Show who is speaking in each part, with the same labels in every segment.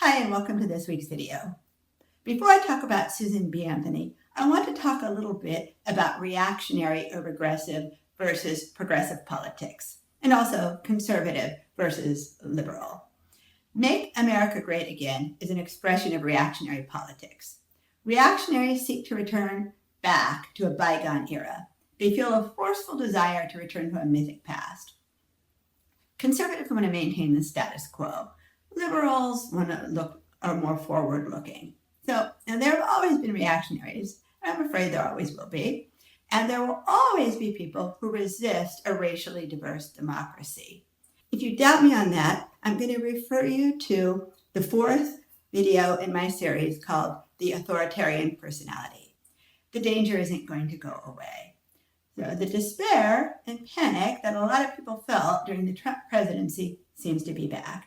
Speaker 1: Hi, and welcome to this week's video. Before I talk about Susan B. Anthony, I want to talk a little bit about reactionary or regressive versus progressive politics, and also conservative versus liberal. Make America Great Again is an expression of reactionary politics. Reactionaries seek to return back to a bygone era. They feel a forceful desire to return to a mythic past. Conservatives want to maintain the status quo. Liberals are more forward-looking. So, and there have always been reactionaries, and I'm afraid there always will be. And there will always be people who resist a racially diverse democracy. If you doubt me on that, I'm going to refer you to the fourth video in my series called The Authoritarian Personality. The danger isn't going to go away. So the despair and panic that a lot of people felt during the Trump presidency seems to be back.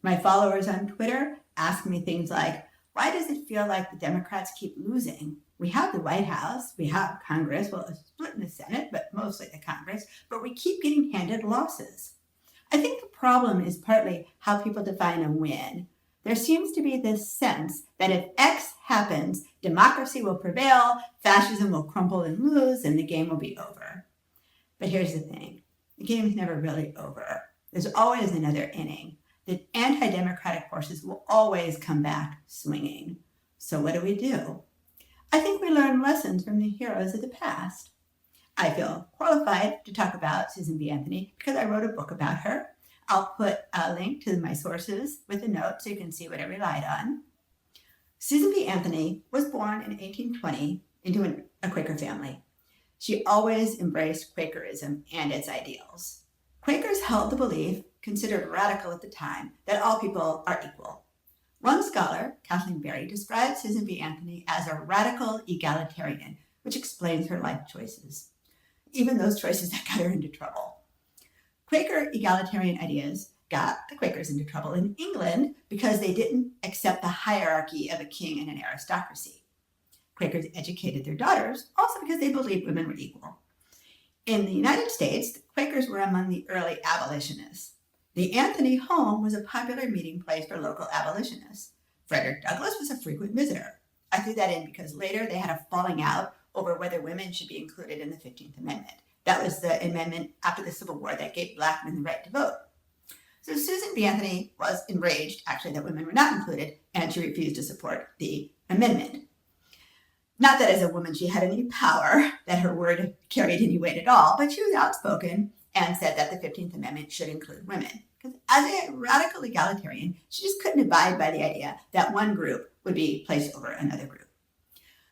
Speaker 1: My followers on Twitter ask me things like, why does it feel like the Democrats keep losing? We have the White House, we have Congress, well, a split in the Senate, but mostly the Congress, but we keep getting handed losses. I think the problem is partly how people define a win. There seems to be this sense that if X happens, democracy will prevail, fascism will crumble and lose, and the game will be over. But here's the thing, the game's never really over. There's always another inning. The anti-democratic forces will always come back swinging. So what do? I think we learn lessons from the heroes of the past. I feel qualified to talk about Susan B. Anthony because I wrote a book about her. I'll put a link to my sources with a note so you can see what I relied on. Susan B. Anthony was born in 1820 into a Quaker family. She always embraced Quakerism and its ideals. Quakers held the belief, considered radical at the time, that all people are equal. One scholar, Kathleen Berry, described Susan B. Anthony as a radical egalitarian, which explains her life choices, even those choices that got her into trouble. Quaker egalitarian ideas got the Quakers into trouble in England because they didn't accept the hierarchy of a king and an aristocracy. Quakers educated their daughters also because they believed women were equal. In the United States, the Quakers were among the early abolitionists. The Anthony home was a popular meeting place for local abolitionists. Frederick Douglass was a frequent visitor. I threw that in because later they had a falling out over whether women should be included in the 15th Amendment. That was the amendment after the Civil War that gave black men the right to vote. So Susan B. Anthony was enraged, actually, that women were not included, and she refused to support the amendment. Not that as a woman she had any power, that her word carried any weight at all, but she was outspoken and said that the 15th Amendment should include women. Because as a radical egalitarian, she just couldn't abide by the idea that one group would be placed over another group.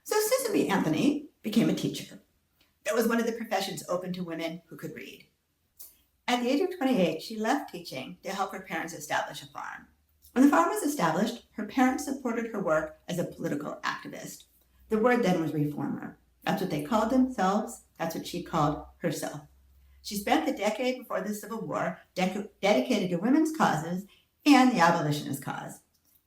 Speaker 1: So Susan B. Anthony became a teacher. That was one of the professions open to women who could read. At the age of 28, she left teaching to help her parents establish a farm. When the farm was established, her parents supported her work as a political activist. The word then was reformer. That's what they called themselves. That's what she called herself. She spent the decade before the Civil War dedicated to women's causes and the abolitionist cause.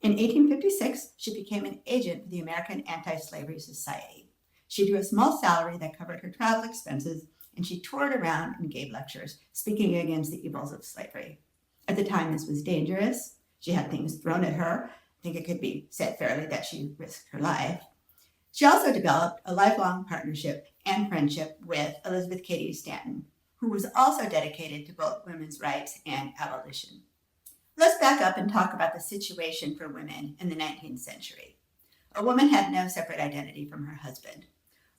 Speaker 1: In 1856, she became an agent for the American Anti-Slavery Society. She drew a small salary that covered her travel expenses, and she toured around and gave lectures, speaking against the evils of slavery. At the time, this was dangerous. She had things thrown at her. I think it could be said fairly that she risked her life. She also developed a lifelong partnership and friendship with Elizabeth Cady Stanton, who was also dedicated to both women's rights and abolition. Let's back up and talk about the situation for women in the 19th century. A woman had no separate identity from her husband.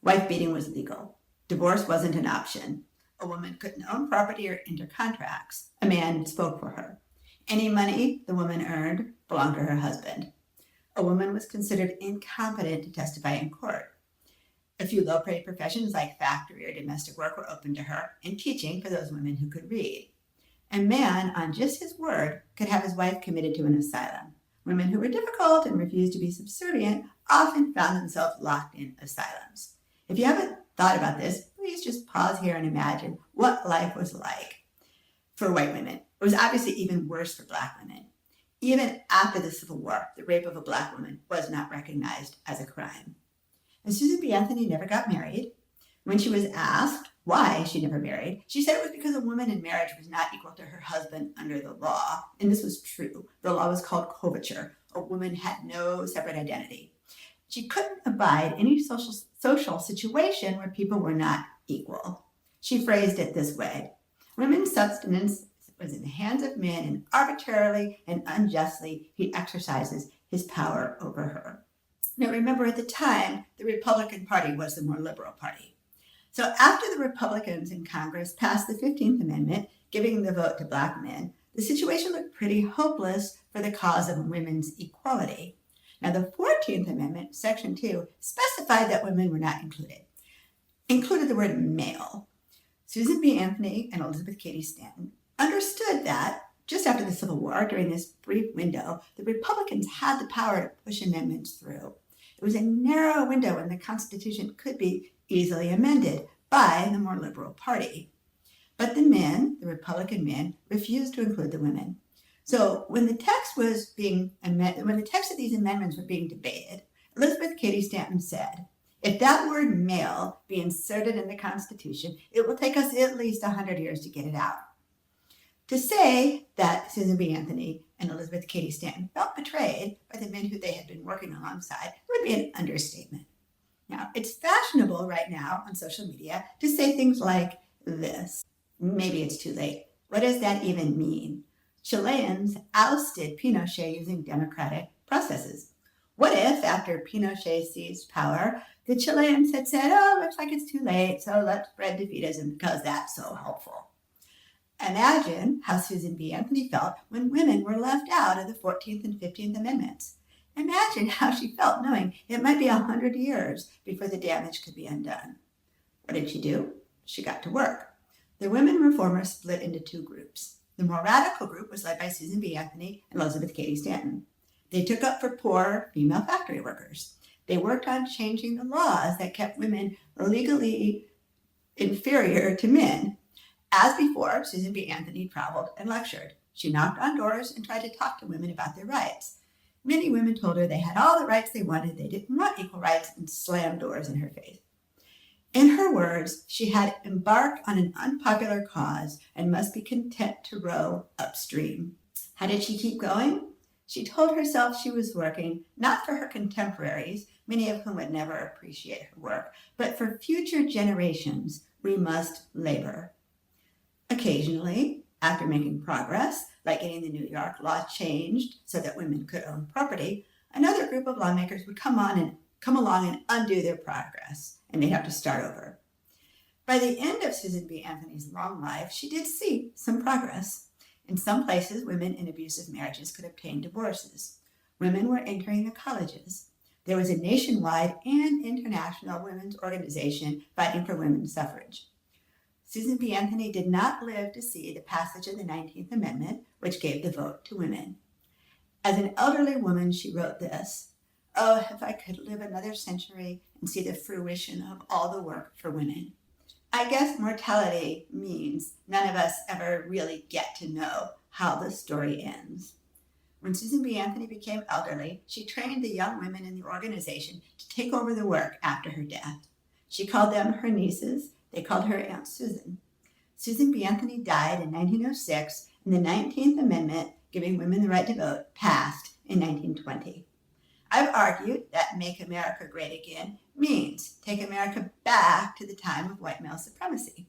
Speaker 1: Wife beating was legal. Divorce wasn't an option. A woman couldn't own property or enter contracts. A man spoke for her. Any money the woman earned belonged to her husband. A woman was considered incompetent to testify in court. A few low-paid professions like factory or domestic work were open to her, and teaching for those women who could read. A man, on just his word, could have his wife committed to an asylum. Women who were difficult and refused to be subservient often found themselves locked in asylums. If you haven't thought about this, please just pause here and imagine what life was like for white women. It was obviously even worse for black women. Even after the Civil War, the rape of a black woman was not recognized as a crime. And Susan B. Anthony never got married. When she was asked why she never married, she said it was because a woman in marriage was not equal to her husband under the law. And this was true. The law was called coverture. A woman had no separate identity. She couldn't abide any social situation where people were not equal. She phrased it this way: women's subsistence was in the hands of men, and arbitrarily and unjustly he exercises his power over her. Now remember, at the time, the Republican Party was the more liberal party. So after the Republicans in Congress passed the 15th Amendment, giving the vote to Black men, the situation looked pretty hopeless for the cause of women's equality. Now the 14th Amendment, Section 2, specified that women were not included the word male. Susan B. Anthony and Elizabeth Cady Stanton understood that just after the Civil War, during this brief window, the Republicans had the power to push amendments through. It was a narrow window when the Constitution could be easily amended by the more liberal party. But the men, the Republican men, refused to include the women. So when the text of these amendments were being debated, Elizabeth Cady Stanton said, "If that word male be inserted in the Constitution, it will take us at least 100 years to get it out." To say that Susan B. Anthony and Elizabeth Cady Stanton felt betrayed by the men who they had been working alongside would be an understatement. Now, it's fashionable right now on social media to say things like this: maybe it's too late. What does that even mean? Chileans ousted Pinochet using democratic processes. What if, after Pinochet seized power, the Chileans had said, "Oh, looks like it's too late, so let's spread defeatism because that's so helpful"? Imagine how Susan B. Anthony felt when women were left out of the 14th and 15th Amendments. Imagine how she felt knowing it might be 100 years before the damage could be undone. What did she do? She got to work. The women reformers split into two groups. The more radical group was led by Susan B. Anthony and Elizabeth Cady Stanton. They took up for poor female factory workers. They worked on changing the laws that kept women legally inferior to men. As before, Susan B. Anthony traveled and lectured. She knocked on doors and tried to talk to women about their rights. Many women told her they had all the rights they wanted, they didn't want equal rights, and slammed doors in her face. In her words, she had embarked on an unpopular cause and must be content to row upstream. How did she keep going? She told herself she was working not for her contemporaries, many of whom would never appreciate her work, but for future generations. We must labor. Occasionally, after making progress, like getting the New York law changed so that women could own property, another group of lawmakers would come along and undo their progress, and they'd have to start over. By the end of Susan B. Anthony's long life, she did see some progress. In some places, women in abusive marriages could obtain divorces. Women were entering the colleges. There was a nationwide and international women's organization fighting for women's suffrage. Susan B. Anthony did not live to see the passage of the 19th Amendment, which gave the vote to women. As an elderly woman, she wrote this: "Oh, if I could live another century and see the fruition of all the work for women." I guess mortality means none of us ever really get to know how the story ends. When Susan B. Anthony became elderly, she trained the young women in the organization to take over the work after her death. She called them her nieces. They called her Aunt Susan. Susan B. Anthony died in 1906, and the 19th Amendment, giving women the right to vote, passed in 1920. I've argued that Make America Great Again means take America back to the time of white male supremacy.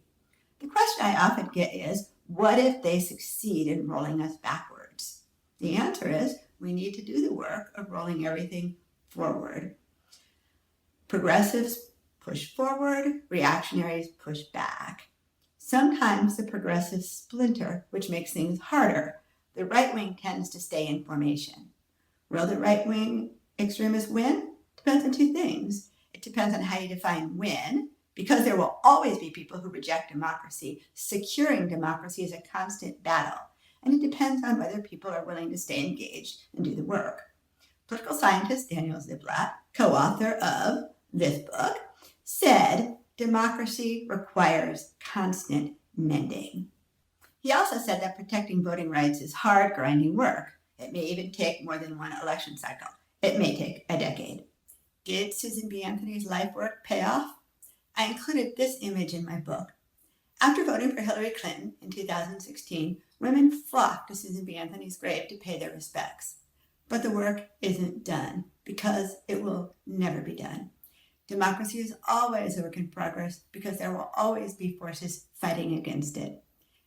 Speaker 1: The question I often get is, what if they succeed in rolling us backwards? The answer is, we need to do the work of rolling everything forward. Progressives push forward, reactionaries push back. Sometimes the progressives splinter, which makes things harder. The right wing tends to stay in formation. Will the right wing extremists win? Depends on two things. It depends on how you define win, because there will always be people who reject democracy. Securing democracy is a constant battle. And it depends on whether people are willing to stay engaged and do the work. Political scientist Daniel Ziblatt, co-author of this book, said democracy requires constant mending. He also said that protecting voting rights is hard, grinding work. It may even take more than one election cycle. It may take a decade. Did Susan B. Anthony's life work pay off? I included this image in my book. After voting for Hillary Clinton in 2016, women flocked to Susan B. Anthony's grave to pay their respects. But the work isn't done because it will never be done. Democracy is always a work in progress because there will always be forces fighting against it.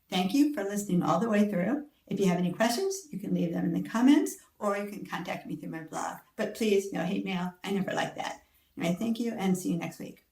Speaker 1: Thank you for listening all the way through. If you have any questions, you can leave them in the comments or you can contact me through my blog. But please, no hate mail. I never like that. Anyway, thank you and see you next week.